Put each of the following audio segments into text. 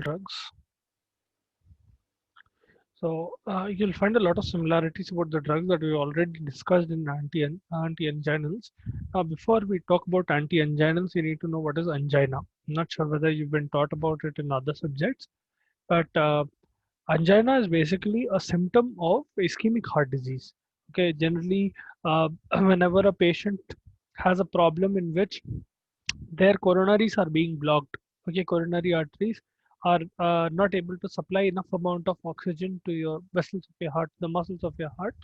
drugs. So you'll find a lot of similarities about the drugs that we already discussed in anti-anginals. Now, before we talk about anti-anginals, you need to know what is angina. I'm not sure whether you've been taught about it in other subjects, but angina is basically a symptom of ischemic heart disease. Okay, generally, whenever a patient has a problem in which their coronaries are being blocked. Okay, coronary arteries are not able to supply enough amount of oxygen to your vessels of your heart, the muscles of your heart.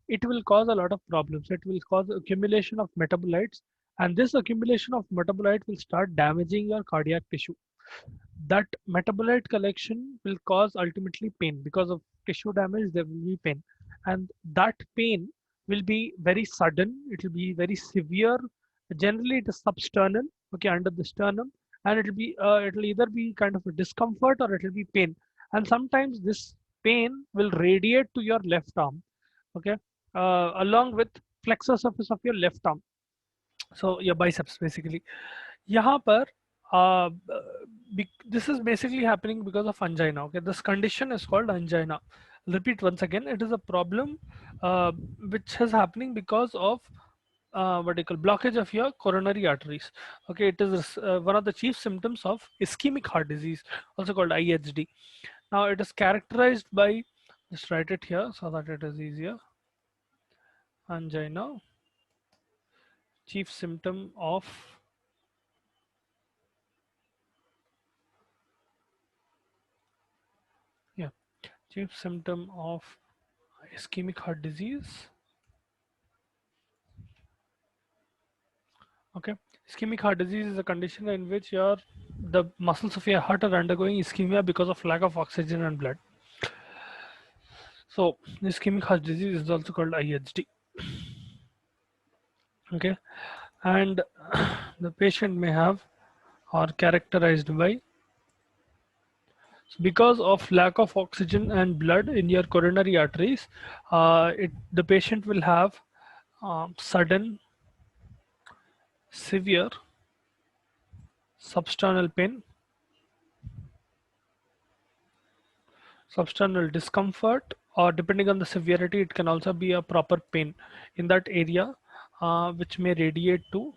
It will cause a lot of problems. It will cause accumulation of metabolites, and this accumulation of metabolite will start damaging your cardiac tissue. That metabolite collection will cause ultimately pain. Because of tissue damage there will be pain, and that pain will be very sudden, it will be very severe. Generally it is substernal, okay, under the sternum, and it'll either be kind of a discomfort or it will be pain, and sometimes this pain will radiate to your left arm, okay, along with flexor surface of your left arm, so your biceps basically. यहाँ पर this is basically happening because of angina. Okay, this condition is called angina. Repeat once again. It is a problem uh, which is happening because of what do you call blockage of your coronary arteries. Okay, it is one of the chief symptoms of ischemic heart disease, also called IHD. Now it is characterized by, just write it here so that it is easier. Angina, chief symptom of, yeah, chief symptom of ischemic heart disease. Okay, ischemic heart disease is a condition in which the muscles of your heart are undergoing ischemia because of lack of oxygen and blood. So ischemic heart disease is also called IHD. Okay, and the patient may have or characterized by, because of lack of oxygen and blood in your coronary arteries, the patient will have sudden, severe substernal pain, substernal discomfort, or depending on the severity, it can also be a proper pain in that area, which may radiate to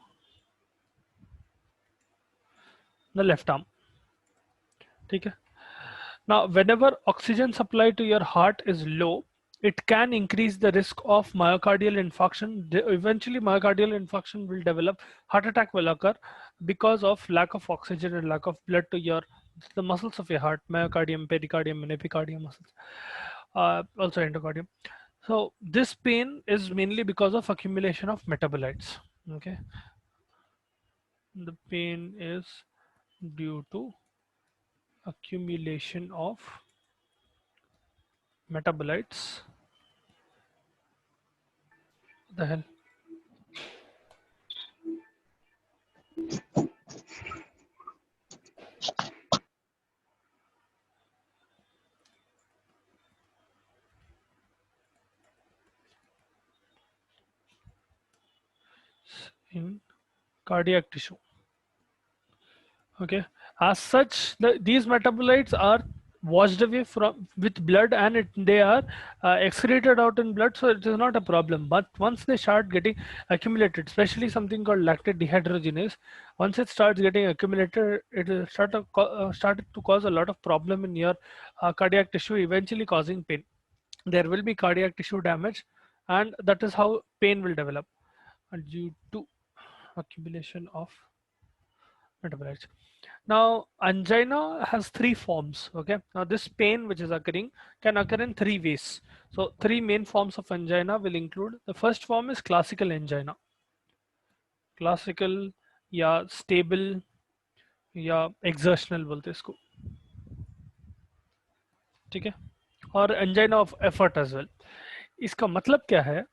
the left arm. Okay. Now, whenever oxygen supply to your heart is low, it can increase the risk of myocardial infarction. Eventually, myocardial infarction will develop, heart attack will occur because of lack of oxygen and lack of blood to the muscles of your heart, myocardium, pericardium, and epicardium muscles, also endocardium. So this pain is mainly because of accumulation of metabolites. Okay, the pain is due to accumulation of metabolites. What the hell? In cardiac tissue. Okay, as such these metabolites are washed away from with blood, and they are excreted out in blood, so it is not a problem. But once they start getting accumulated, especially something called lactate dehydrogenase, once it starts getting accumulated, it will started to cause a lot of problem in your cardiac tissue, eventually causing pain. There will be cardiac tissue damage, and that is how pain will develop due to accumulation of metabolites. Now, angina has three forms. Okay. Now, this pain which is occurring can occur in three ways. So, three main forms of angina will include. The first form is classical angina. Classical या stable या exertional बोलते हैं इसको, ठीक है, और angina of effort as well. इसका मतलब क्या है?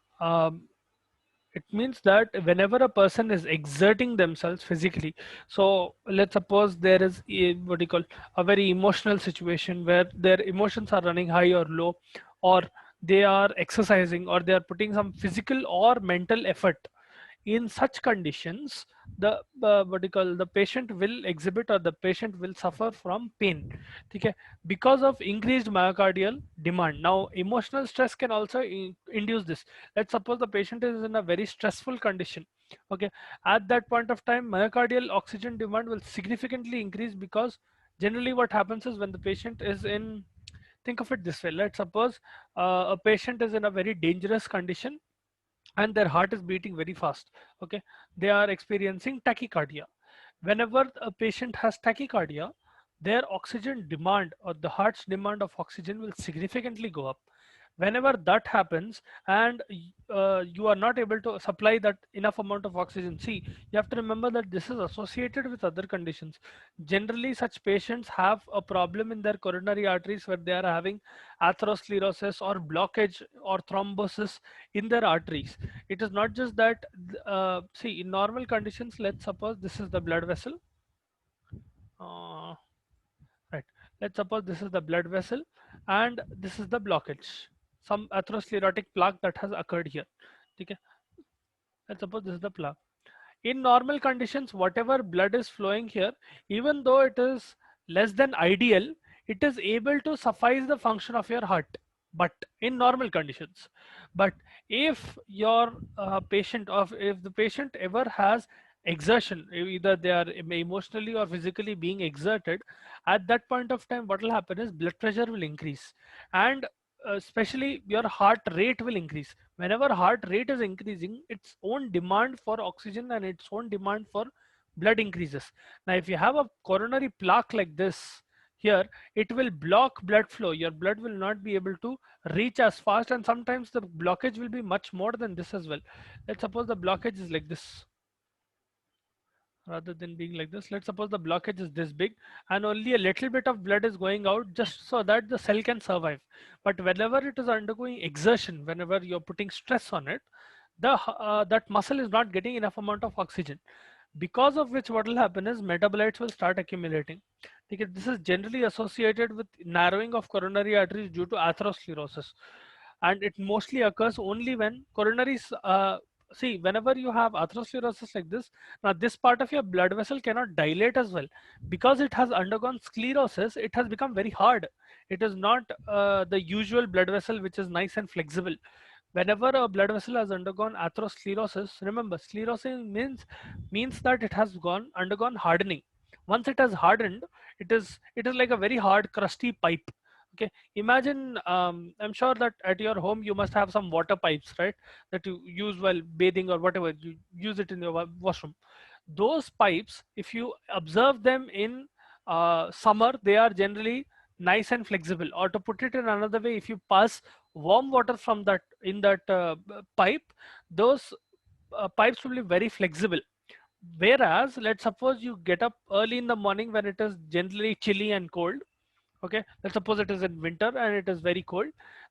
It means that whenever a person is exerting themselves physically, so let's suppose there is what do you call, a very emotional situation where their emotions are running high or low, or they are exercising, or they are putting some physical or mental effort. In such conditions, what do you call, the patient will exhibit, or the patient will suffer from pain, okay, because of increased myocardial demand. Now emotional stress can also induce this. Let's suppose the patient is in a very stressful condition, okay, at that point of time myocardial oxygen demand will significantly increase, because generally what happens is when the patient is in, think of it this way, let's suppose a patient is in a very dangerous condition and their heart is beating very fast, okay, they are experiencing tachycardia. Whenever a patient has tachycardia, their oxygen demand, or the heart's demand of oxygen, will significantly go up. Whenever that happens, and you are not able to supply that enough amount of oxygen, see, you have to remember that this is associated with other conditions. Generally such patients have a problem in their coronary arteries, where they are having atherosclerosis or blockage or thrombosis in their arteries. It is not just that, see, in normal conditions, let's suppose this is the blood vessel, uh, right, let's suppose this is the blood vessel and this is the blockage, some atherosclerotic plaque that has occurred here, okay, let's suppose this is the plaque. In normal conditions, whatever blood is flowing here, even though it is less than ideal, it is able to suffice the function of your heart, but in normal conditions. But if your patient, or if the patient ever has exertion, either they are emotionally or physically being exerted, at that point of time what will happen is blood pressure will increase, and especially your heart rate will increase. Whenever heart rate is increasing, its own demand for oxygen and its own demand for blood increases. Now if you have a coronary plaque like this here, it will block blood flow. Your blood will not be able to reach as fast, and sometimes the blockage will be much more than this as well. Let's suppose the blockage is like this, rather than being like this. Let's suppose the blockage is this big and only a little bit of blood is going out, just so that the cell can survive. But whenever it is undergoing exertion, whenever you're putting stress on it, that muscle is not getting enough amount of oxygen, because of which what will happen is metabolites will start accumulating. Because this is generally associated with narrowing of coronary arteries due to atherosclerosis, and it mostly occurs only when coronaries, see, whenever you have atherosclerosis like this, now this part of your blood vessel cannot dilate as well, because it has undergone sclerosis. It has become very hard. It is not the usual blood vessel which is nice and flexible. Whenever a blood vessel has undergone atherosclerosis, remember, sclerosis means that it has gone undergone hardening. Once it has hardened, it is like a very hard crusty pipe, okay. Imagine, I'm sure that at your home you must have some water pipes, right, that you use while bathing or whatever, you use it in your washroom. Those pipes, if you observe them in summer, they are generally nice and flexible. Or to put it in another way, if you pass warm water from that in that pipe, those pipes will be very flexible. Whereas let's suppose you get up early in the morning when it is generally chilly and cold, okay, let's suppose it is in winter and it is very cold,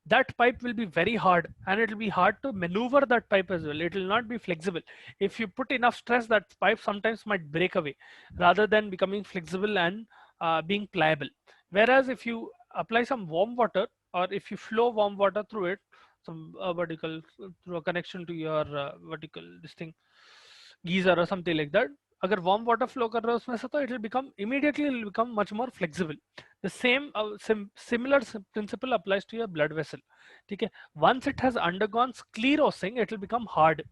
that pipe will be very hard, and it will be hard to maneuver that pipe as well. It will not be flexible. If you put enough stress, that pipe sometimes might break away, rather than becoming flexible and being pliable. Whereas if you apply some warm water, or if you flow warm water through it, some vertical, through a connection to your vertical this thing, geyser or something like that, अगर warm water flow कर रहे हो उसमें से, तो it will become immediately, it will become much more flexible. The same similar principle applies to your blood vessel, ठीक है. Once it has undergone sclerosing, it will become hard.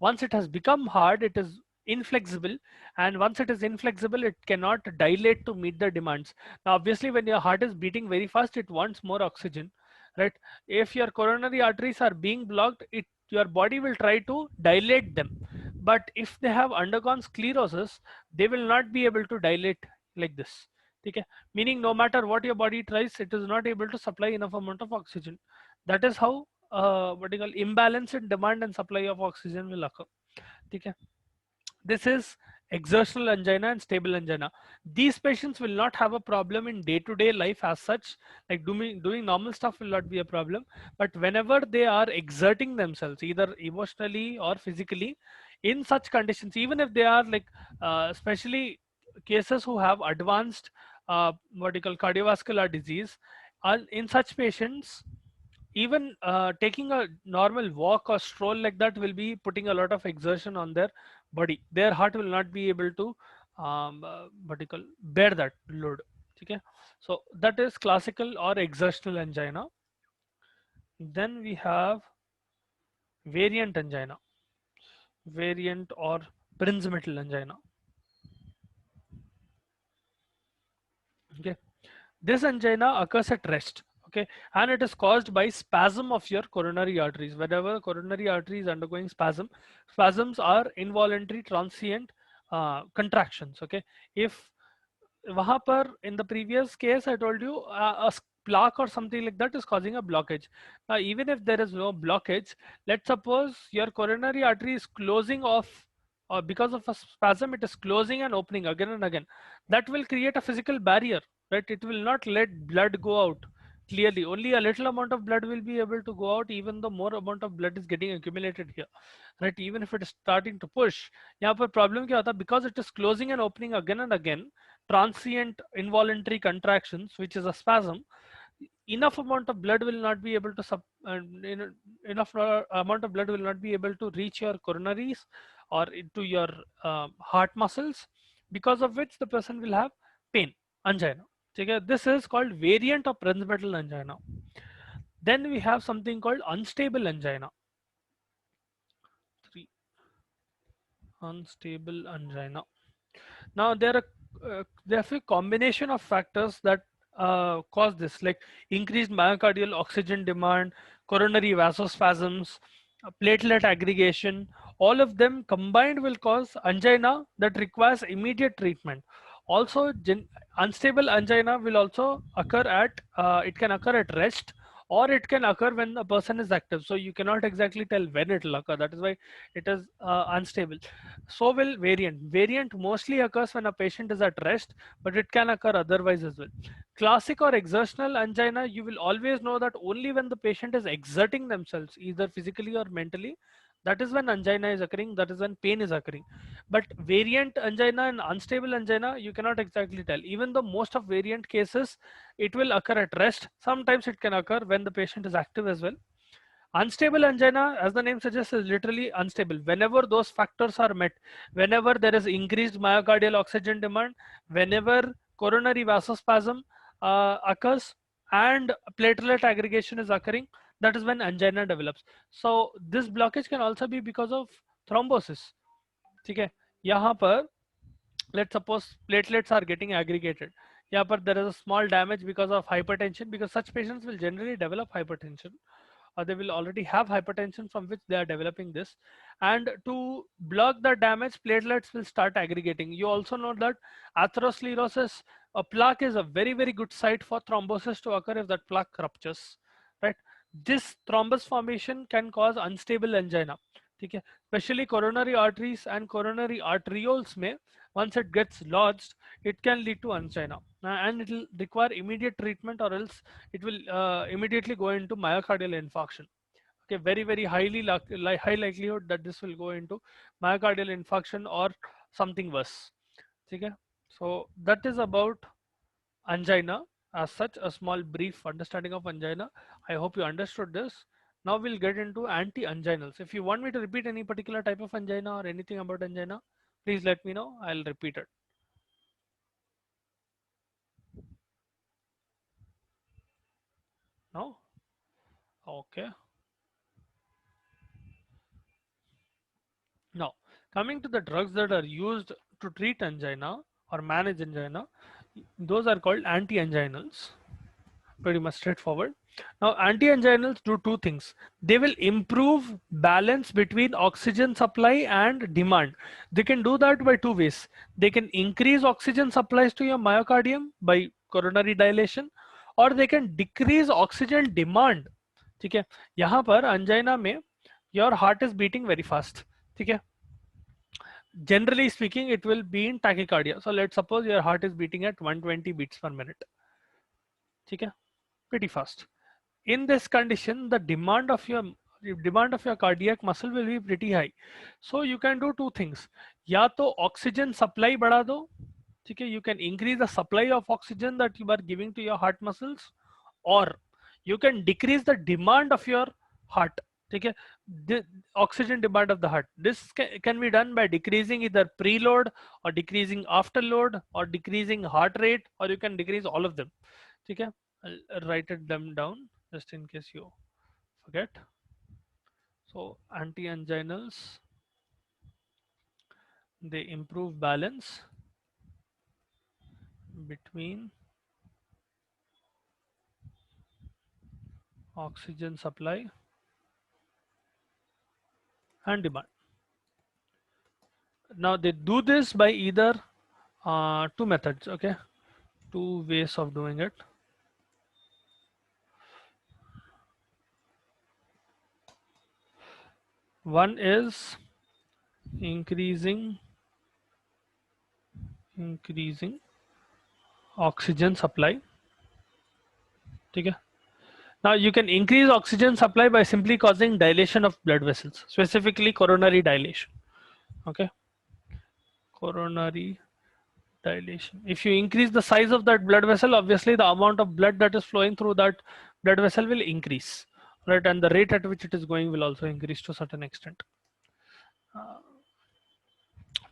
Once it has become hard, it is inflexible, and once it is inflexible, it cannot dilate to meet the demands. Now obviously when your heart is beating very fast, it wants more oxygen, right? If your coronary arteries are being blocked, it, your body will try to dilate them, but if they have undergone sclerosis, they will not be able to dilate like this, okay. Meaning no matter what your body tries, it is not able to supply enough amount of oxygen. That is how what you call imbalance in demand and supply of oxygen will occur, okay. This is exertional angina and stable angina. These patients will not have a problem in day-to-day life as such, like doing normal stuff will not be a problem. But whenever they are exerting themselves, either emotionally or physically, in such conditions, even if they are like, especially cases who have advanced what you call cardiovascular disease, in such patients, even taking a normal walk or stroll like that will be putting a lot of exertion on their body, their heart will not be able to what you call bear that load. Okay, so that is classical or exertional angina. Then we have variant angina, variant or prinzmetal angina. Okay, this angina occurs at rest. Okay, and it is caused by spasm of your coronary arteries. Whenever coronary artery is undergoing spasm, spasms are involuntary transient contractions. Okay, if वहां पर in the previous case I told you plaque or something like that is causing a blockage. Now even if there is no blockage, let's suppose your coronary artery is closing off, or because of a spasm it is closing and opening again and again. That will create a physical barrier, right? It will not let blood go out clearly. Only a little amount of blood will be able to go out, even though more amount of blood is getting accumulated here, right? Even if it is starting to push, यहाँ पर problem क्या होता है? Because it is closing and opening again and again, transient involuntary contractions, which is a spasm, enough amount of blood will not be able to enough amount of blood will not be able to reach your coronaries or into your heart muscles, because of which the person will have pain, angina. Okay, this is called variant of prinzmetal angina. Then we have something called unstable angina. Three, unstable angina. Now there are a combination of factors that cause this, like increased myocardial oxygen demand, coronary vasospasms, platelet aggregation. All of them combined will cause angina that requires immediate treatment. Also, unstable angina will also occur at it can occur at rest, or it can occur when the person is active. So you cannot exactly tell when it will occur. That is why it is unstable. So will variant. Variant mostly occurs when a patient is at rest, but it can occur otherwise as well. Classic or exertional angina, you will always know that only when the patient is exerting themselves, either physically or mentally, that is when angina is occurring, that is when pain is occurring. But variant angina and unstable angina, you cannot exactly tell. Even though most of variant cases, it will occur at rest, sometimes it can occur when the patient is active as well. Unstable angina, as the name suggests, is literally unstable. Whenever those factors are met, whenever there is increased myocardial oxygen demand, whenever coronary vasospasm occurs and platelet aggregation is occurring, that is when angina develops. So this blockage can also be because of thrombosis. ठीक है, यहाँ पर let's suppose platelets are getting aggregated. Yeah, but there is a small damage because of hypertension, because such patients will generally develop hypertension, or they will already have hypertension from which they are developing this. And to block the damage, platelets will start aggregating. You also know that atherosclerosis, a plaque is a very, very good site for thrombosis to occur if that plaque ruptures, right? This thrombus formation can cause unstable angina. ठीक है, especially coronary arteries and coronary arterioles में, once it gets lodged, it can lead to angina, and it will require immediate treatment, or else it will immediately go into myocardial infarction. Okay, very, very high likelihood that this will go into myocardial infarction or something worse. Okay, so that is about angina. As such, a small brief understanding of angina. I hope you understood this. Now we'll get into anti-anginals. If you want me to repeat any particular type of angina or anything about angina, please let me know. I'll repeat it. No? Okay. Now, coming to the drugs that are used to treat angina or manage angina, those are called anti-anginals. Pretty much straightforward. Now, anti-anginals do two things. They will improve balance between oxygen supply and demand. They can do that by two ways. They can increase oxygen supplies to your myocardium by coronary dilation, or they can decrease oxygen demand. ठीक है, यहाँ पर angina में your heart is beating very fast. ठीक है, generally speaking it will be in tachycardia. So let's suppose your heart is beating at 120 beats per minute. ठीक है, pretty fast. In this condition, the demand of your cardiac muscle will be pretty high. So you can do two things. या तो oxygen supply बढ़ा दो, ठीक है, you can increase the supply of oxygen that you are giving to your heart muscles, or you can decrease the demand of your heart. ठीक है, the oxygen demand of the heart. This can be done by decreasing either preload or decreasing afterload or decreasing heart rate, or you can decrease all of them. Okay, I'll write it them down just in case you forget. So anti-anginals, they improve balance between oxygen supply and demand. Now they do this by either two methods. Okay, two ways of doing it. One is increasing oxygen supply. Okay. Now you can increase oxygen supply by simply causing dilation of blood vessels, specifically coronary dilation. Okay, coronary dilation. If you increase the size of that blood vessel, obviously the amount of blood that is flowing through that blood vessel will increase, right? And the rate at which it is going will also increase to a certain extent.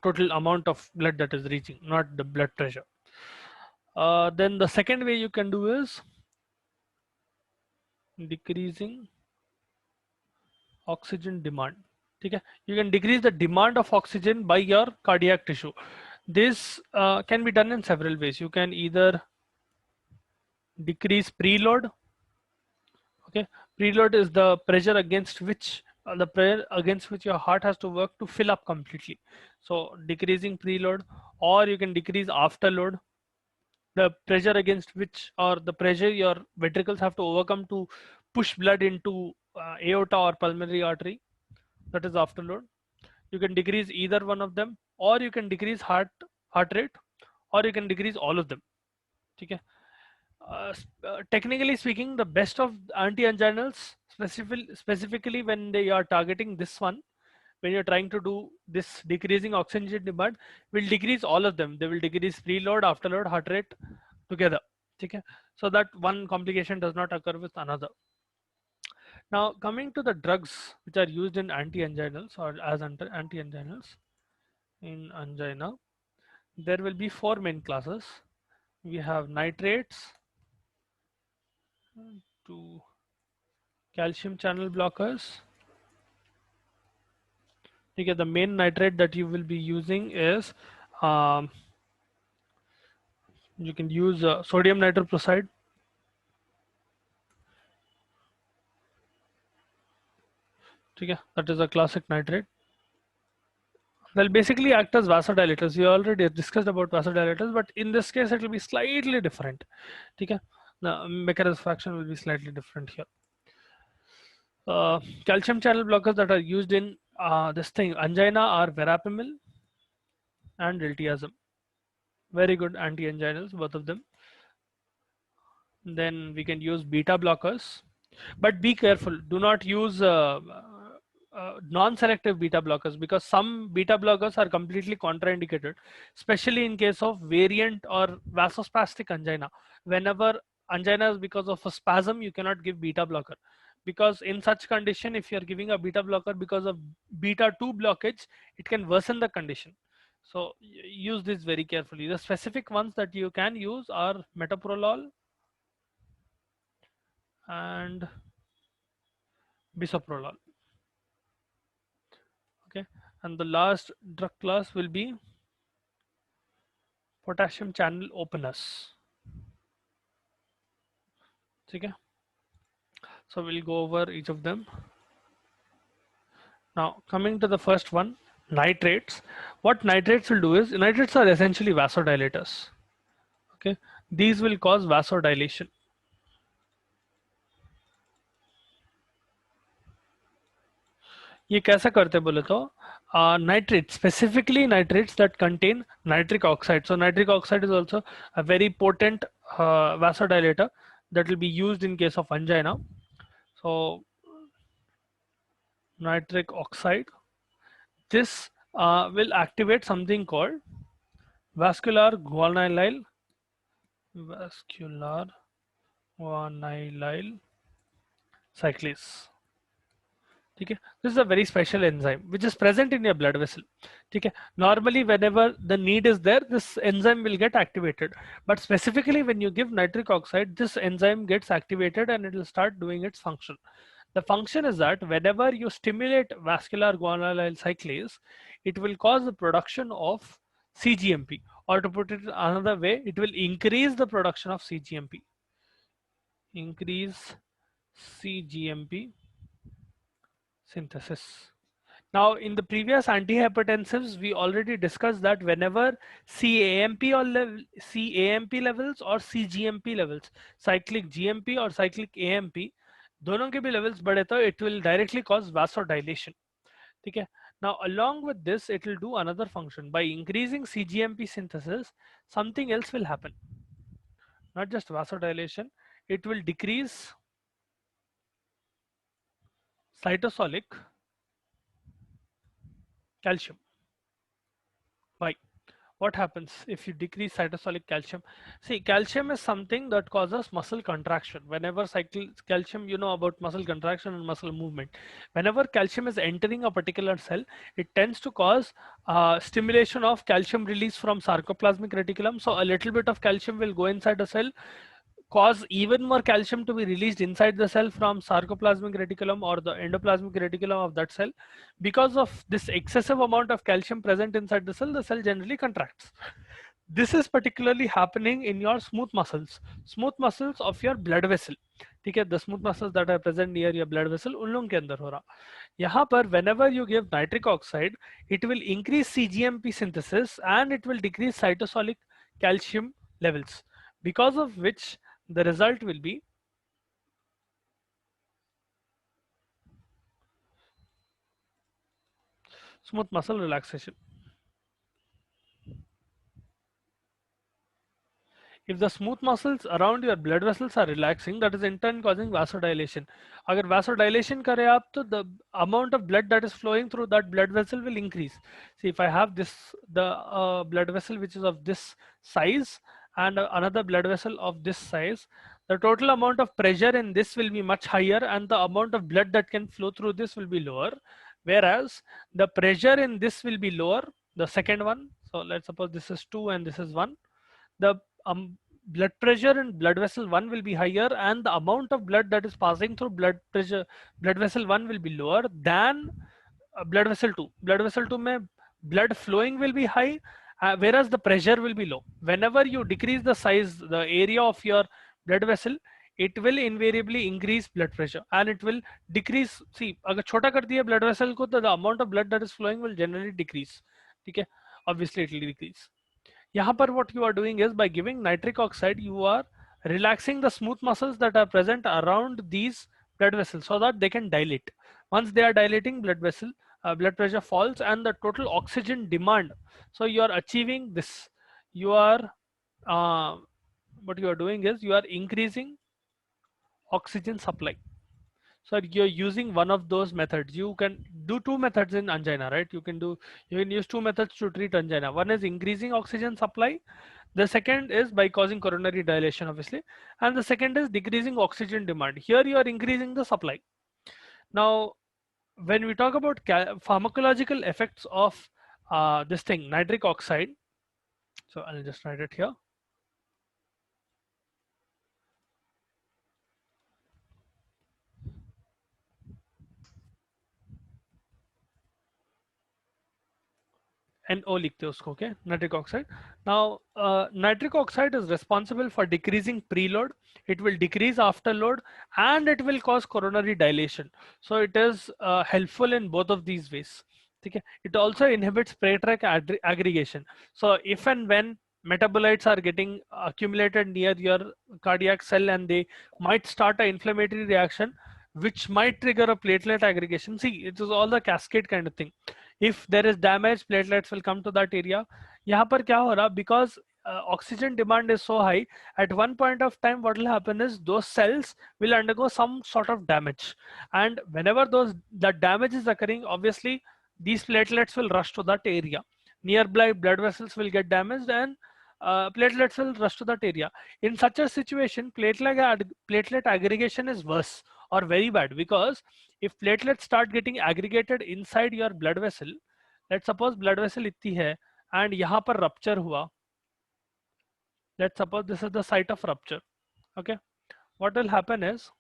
Total amount of blood that is reaching, not the blood pressure. Then the second way you can do is decreasing oxygen demand. Okay, you can decrease the demand of oxygen by your cardiac tissue. This can be done in several ways. You can either decrease preload. Okay, preload is the pressure against which your heart has to work to fill up completely. So decreasing preload, or you can decrease afterload, the pressure against which, or the pressure your ventricles have to overcome to push blood into aorta or pulmonary artery. That is afterload. You can decrease either one of them, or you can decrease heart rate, or you can decrease all of them. Okay. Technically speaking, the best of anti-anginals, specifically when they are targeting this one, when you're trying to do this decreasing oxygen demand, will decrease all of them. They will decrease preload, afterload, heart rate together. Okay. So that one complication does not occur with another. Now coming to the drugs which are used in anti-anginals or as anti-anginals in angina, there will be four main classes. We have nitrates, two calcium channel blockers. Okay, the main nitrate that you will be using is you can use sodium nitroprusside. Okay, that is a classic nitrate. They'll basically act as vasodilators. We already discussed about vasodilators, but in this case it will be slightly different. Okay, the mechanism of action will be slightly different here. Calcium channel blockers that are used in this thing angina are verapamil and diltiazem. Very good anti-anginals, both of them. Then we can use beta blockers, but be careful. Do not use non-selective beta blockers, because some beta blockers are completely contraindicated, especially in case of variant or vasospastic angina. Whenever angina is because of a spasm, you cannot give beta blocker, because in such condition, if you are giving a beta blocker because of beta 2 blockage, it can worsen the condition. So use this very carefully. The specific ones that you can use are metoprolol and bisoprolol. Okay, and the last drug class will be potassium channel openers. Okay, so we'll go over each of them. Now coming to the first one, nitrates. What nitrates will do is, nitrates are essentially vasodilators. Okay, these will cause vasodilation. ये कैसा करते बोले तो nitrates, specifically nitrates that contain nitric oxide. So nitric oxide is also a very potent vasodilator that will be used in case of angina. So nitric oxide, this will activate something called vascular guanylyl cyclase. ठीक है, this is a very special enzyme which is present in your blood vessel. ठीक है, normally whenever the need is there, this enzyme will get activated, but specifically when you give nitric oxide, this enzyme gets activated and it will start doing its function. The function is that whenever you stimulate vascular guanylyl cyclase, it will cause the production of cGMP, or to put it another way, it will increase the production of cGMP, increase cGMP synthesis. Now, in the previous antihypertensives, we already discussed that whenever CAMP or CAMP levels or CGMP levels, cyclic GMP or cyclic AMP, दोनों के भी levels बढ़े तो it will directly cause vasodilation. ठीक है? Now, along with this, it will do another function. By increasing CGMP synthesis, something else will happen. Not just vasodilation, it will decrease cytosolic calcium. Why? What happens if you decrease cytosolic calcium? See, calcium is something that causes muscle contraction. Whenever calcium, you know about muscle contraction and muscle movement. Whenever calcium is entering a particular cell, it tends to cause stimulation of calcium release from sarcoplasmic reticulum. So a little bit of calcium will go inside a cell, cause even more calcium to be released inside the cell from sarcoplasmic reticulum or the endoplasmic reticulum of that cell. Because of this excessive amount of calcium present inside the cell generally contracts. This is particularly happening in your smooth muscles of your blood vessel. ठीक है, the smooth muscles that are present near your blood vessel, उन लोगों के अंदर हो रहा. यहाँ पर whenever you give nitric oxide, it will increase cGMP synthesis and it will decrease cytosolic calcium levels, because of which the result will be smooth muscle relaxation. If the smooth muscles around your blood vessels are relaxing, that is in turn causing vasodilation. अगर vasodilation करे आप, तो the amount of blood that is flowing through that blood vessel will increase. See, if I have the blood vessel which is of this size and another blood vessel of this size, the total amount of pressure in this will be much higher and the amount of blood that can flow through this will be lower. Whereas the pressure in this will be lower, the second one. So let's suppose this is 2 and this is 1. The blood pressure in blood vessel 1 will be higher and the amount of blood that is passing through blood vessel 1 will be lower than blood vessel 2. Blood vessel 2 mein blood flowing will be high, whereas the pressure will be low. Whenever you decrease the size, the area of your blood vessel, it will invariably increase blood pressure and it will decrease. See, agar chota kar diya blood vessel ko, the amount of blood that is flowing will generally decrease. Okay, obviously it will decrease. यहाँ पर what you are doing is, by giving nitric oxide, you are relaxing the smooth muscles that are present around these blood vessels so that they can dilate. Once they are dilating, blood pressure falls and the total oxygen demand. So you are achieving this. You are what you are doing is you are increasing oxygen supply. So you're using one of those methods. You can do two methods in angina, right? You can use two methods to treat angina. One is increasing oxygen supply. The second is by causing coronary dilation, obviously. And the second is decreasing oxygen demand. Here you are increasing the supply. Now, when we talk about pharmacological effects of this thing, nitric oxide. So I'll just write it here. NO लिखते हैं उसको, okay, nitric oxide. Now, nitric oxide is responsible for decreasing preload. It will decrease afterload and it will cause coronary dilation. So it is helpful in both of these ways. Okay. It also inhibits Praetrach aggregation. So if and when metabolites are getting accumulated near your cardiac cell and they might start an inflammatory reaction, which might trigger a platelet aggregation. See, it is all the cascade kind of thing. If there is damage, platelets will come to that area. यहाँ पर क्या हो रहा, because oxygen demand is so high, at one point of time what will happen is those cells will undergo some sort of damage, and whenever that damage is occurring, obviously these platelets will rush to that area. Nearby blood vessels will get damaged and platelets will rush to that area. In such a situation, platelet aggregation is worse, or very bad, because if platelets start getting aggregated inside your blood vessel, let's suppose blood vessel इतनी है and यहाँ पर rupture हुआ, let's suppose this is the site of rupture. Okay, what will happen is,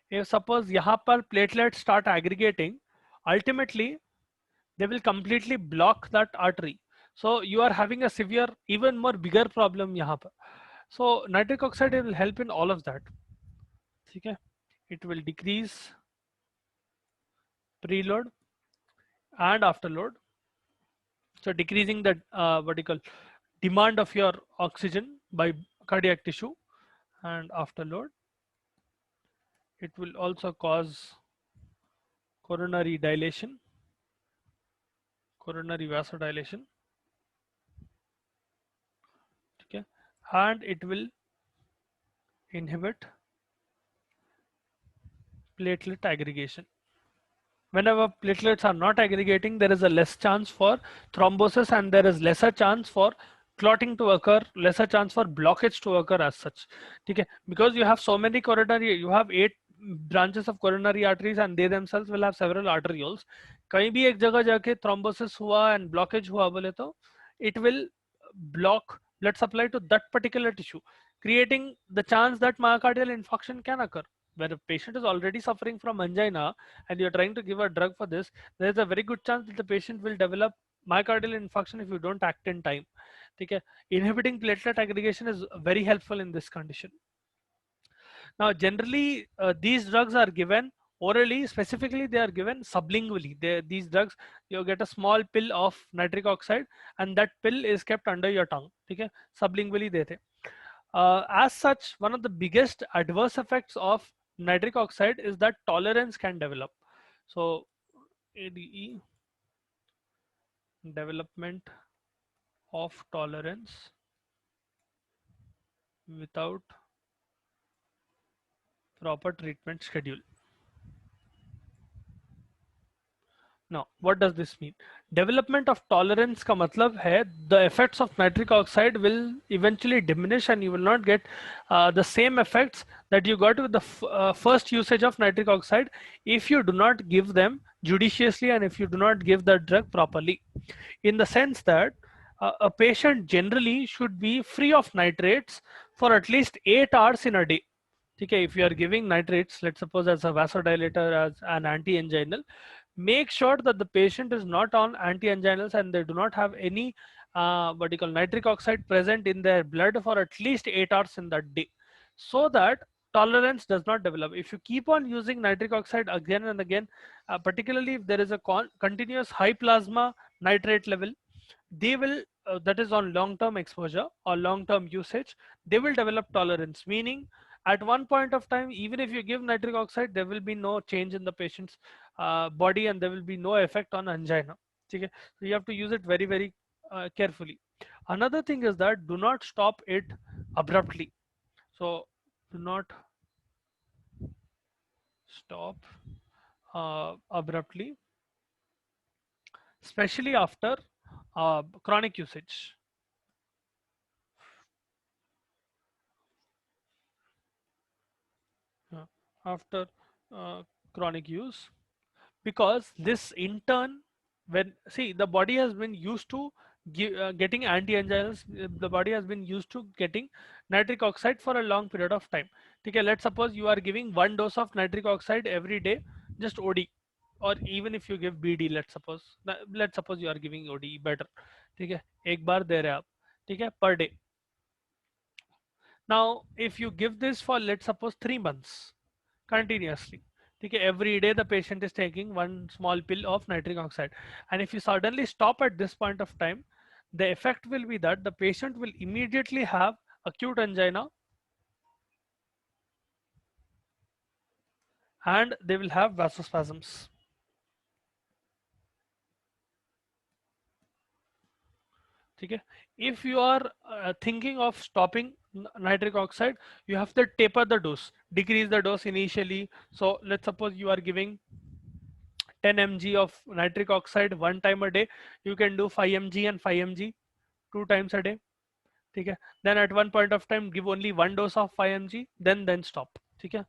if suppose यहाँ पर platelets start aggregating, ultimately they will completely block that artery. So you are having a severe, even more bigger problem यहाँ पर. So nitric oxide will help in all of that. Okay, it will decrease preload and afterload. So decreasing the what do you call demand of your oxygen by cardiac tissue, and afterload. It will also cause coronary dilation, coronary vasodilation. Okay, and it will inhibit platelet aggregation. Whenever platelets are not aggregating, there is a less chance for thrombosis and there is lesser chance for clotting to occur, lesser chance for blockage to occur as such. Okay, because you have so many coronary, you have 8 branches of coronary arteries and they themselves will have several arterioles. कहीं भी एक जगह जाके thrombosis हुआ and blockage हुआ बोले तो it will block blood supply to that particular tissue, creating the chance that myocardial infarction can occur. When a patient is already suffering from angina and you're trying to give a drug for this, there's a very good chance that the patient will develop myocardial infarction if you don't act in time. Okay? Inhibiting platelet aggregation is very helpful in this condition. Now, generally, these drugs are given orally. Specifically, they are given sublingually. These drugs, you get a small pill of nitric oxide, and that pill is kept under your tongue. Okay? Sublingually, dete. As such, one of the biggest adverse effects of nitric oxide is that tolerance can develop. So, ADE, development of tolerance without proper treatment schedule. Now, what does this mean? Development of tolerance का मतलब है the effects of nitric oxide will eventually diminish and you will not get the same effects that you got with the first usage of nitric oxide if you do not give them judiciously and if you do not give the drug properly. In the sense that a patient generally should be free of nitrates for at least 8 hours in a day. Okay, if you are giving nitrates, let's suppose as a vasodilator, as an anti-anginal, make sure that the patient is not on anti-anginals and they do not have any what you call nitric oxide present in their blood for at least 8 hours in that day, so that tolerance does not develop. If you keep on using nitric oxide again and again, particularly if there is a continuous high plasma nitrate level, they will that is on long-term exposure or long-term usage, they will develop tolerance, meaning at one point of time, even if you give nitric oxide, there will be no change in the patient's body and there will be no effect on angina. Okay? So you have to use it very, very carefully. Another thing is that do not stop it abruptly. So do not stop abruptly, especially after chronic usage. After chronic use, because this in turn, when see the body has been used to getting anti-anginals, the body has been used to getting nitric oxide for a long period of time. Okay, let's suppose you are giving 1 dose of nitric oxide every day, just OD, or even if you give BD, let's suppose you are giving OD better. Okay, एक बार दे रहे आप, ठीक है, per day. Now, if you give this for, let's suppose, 3 months continuously, okay, every day the patient is taking 1 small pill of nitric oxide, and if you suddenly stop at this point of time, the effect will be that the patient will immediately have acute angina and they will have vasospasms. Okay, if you are thinking of stopping nitric oxide, you have to taper the dose, decrease the dose initially. So let's suppose you are giving 10 mg of nitric oxide 1 time a day, you can do 5 mg and 5 mg 2 times a day. Okay, then at one point of time give only 1 dose of 5 mg, then stop. Okay,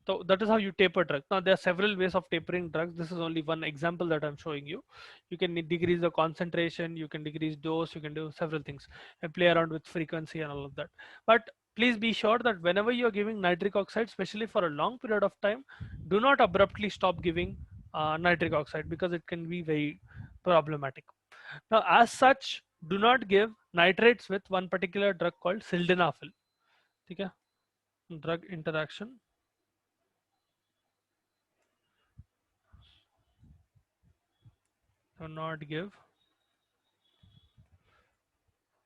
So that is how you taper drugs. Now there are several ways of tapering drugs. This is only one example that I'm showing you. You can decrease the concentration, you can decrease dose, you can do several things and play around with frequency and all of that. But please be sure that whenever you're giving nitric oxide, especially for a long period of time, do not abruptly stop giving nitric oxide because it can be very problematic. Now, as such, do not give nitrates with one particular drug called sildenafil. Okay? Drug interaction. Do not give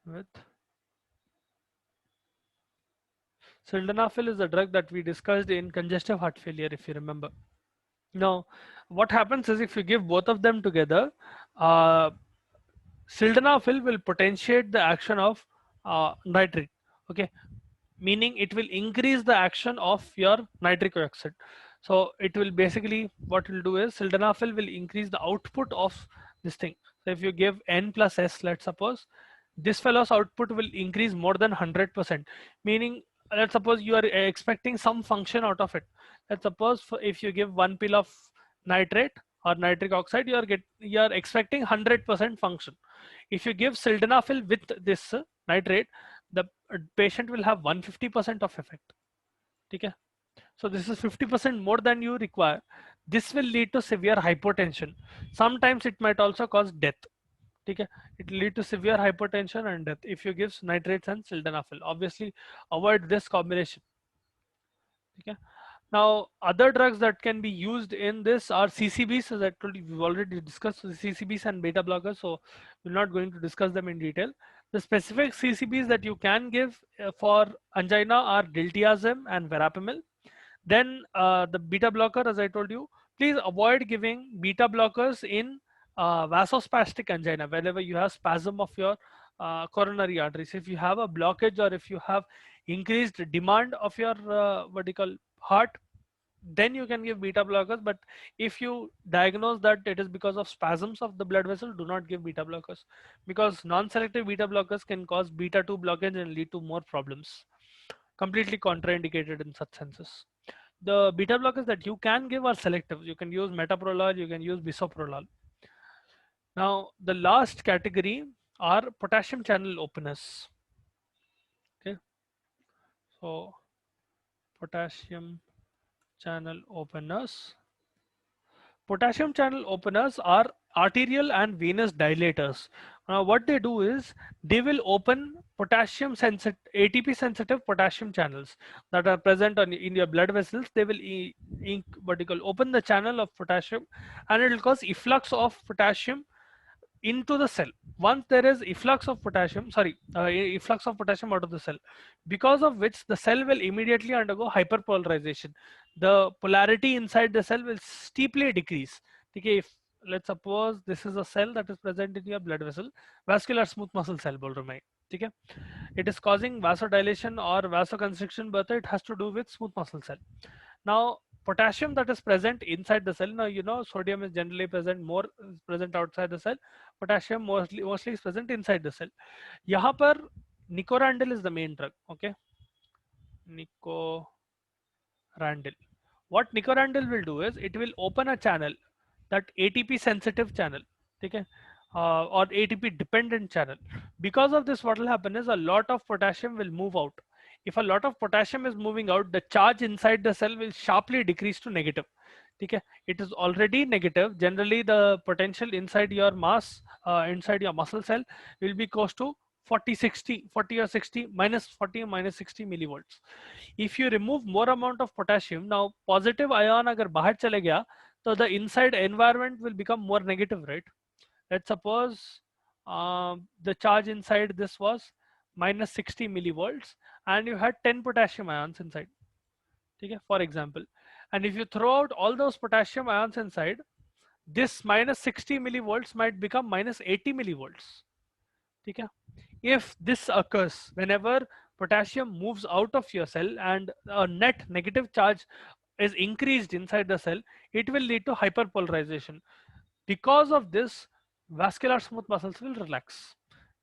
with sildenafil is a drug that we discussed in congestive heart failure, if you remember. Now, what happens is if you give both of them together, uh, sildenafil will potentiate the action of nitrate. Okay, meaning it will increase the action of your nitric oxide. So it will basically, what it will do is sildenafil will increase the output of this thing. So if you give N plus S, let's suppose, this fellow's output will increase more than 100%, meaning let's suppose you are expecting some function out of it. Let's suppose if you give one pill of nitrate or nitric oxide, you are expecting 100% function. If you give sildenafil with this nitrate, the patient will have 150% of effect. Okay, so this is 50% more than you require. This will lead to severe hypotension. Sometimes it might also cause death. Okay, it will lead to severe hypertension and death if you give nitrates and sildenafil. Obviously avoid this combination. Okay, now other drugs that can be used in this are CCBs. As I told you, we've already discussed the CCBs and beta blockers, so we're not going to discuss them in detail. The specific CCBs that you can give for angina are diltiazem and verapamil. Then the beta blocker, as I told you, please avoid giving beta blockers in vasospastic angina, whenever you have spasm of your coronary arteries. If you have a blockage or if you have increased demand of your what do you call heart, then you can give beta blockers. But if you diagnose that it is because of spasms of the blood vessel, do not give beta blockers, because non-selective beta blockers can cause beta 2 blockage and lead to more problems. Completely contraindicated in such senses. The beta blockers that you can give are selective. You can use metoprolol, you can use bisoprolol. Now the last category are potassium channel openers. Okay, so potassium channel openers. Potassium channel openers are arterial and venous dilators. Now what they do is they will open potassium sensitive, ATP sensitive potassium channels that are present in your blood vessels. They will open the channel of potassium, and it will cause efflux of potassium into the cell. Once there is efflux of potassium, efflux of potassium out of the cell, because of which the cell will immediately undergo hyperpolarization. The polarity inside the cell will steeply decrease. Okay, if let's suppose this is a cell that is present in your blood vessel, vascular smooth muscle cell बोल रहा हूं मैं, ठीक है? It is causing vasodilation or vasoconstriction, but it has to do with smooth muscle cell. Now potassium that is present inside the cell, now you know sodium is generally present outside the cell. Potassium mostly is present inside the cell. यहाँ पर nicorandil is the main drug. Okay, nicorandil. What nicorandil will do is it will open a channel, that ATP sensitive channel. Okay, or ATP dependent channel. Because of this, what will happen is a lot of potassium will move out. If a lot of potassium is moving out, the charge inside the cell will sharply decrease to negative. Okay, it is already negative. Generally the potential inside your inside your muscle cell will be close to 40 or 60, minus 40 or minus 60 millivolts. If you remove more amount of potassium, now positive ion agar bahar chale gaya, so the inside environment will become more negative, right? Let's suppose the charge inside this was minus 60 millivolts and you had 10 potassium ions inside. Okay, for example, and if you throw out all those potassium ions inside, this minus 60 millivolts might become minus 80 millivolts. Okay, if this occurs whenever potassium moves out of your cell and a net negative charge is increased inside the cell, it will lead to hyperpolarization. Because of this, vascular smooth muscles will relax.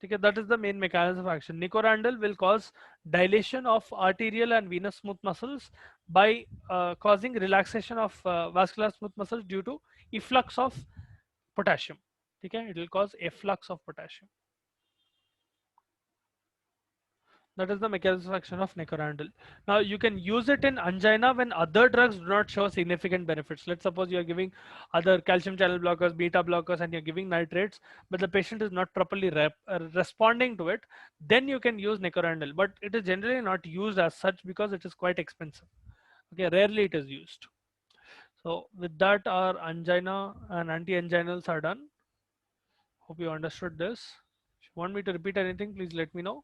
Okay, that is the main mechanism of action. Nicorandil will cause dilation of arterial and venous smooth muscles by causing relaxation of vascular smooth muscles due to efflux of potassium. Okay, it will cause efflux of potassium. That is the mechanism of action of Nicorandil. Now you can use it in angina when other drugs do not show significant benefits. Let's suppose you are giving other calcium channel blockers, beta blockers, and you're giving nitrates, but the patient is not properly responding to it. Then you can use Nicorandil, but it is generally not used as such because it is quite expensive. Okay, rarely it is used. So with that, our angina and anti-anginals are done. Hope you understood this. If you want me to repeat anything, please let me know.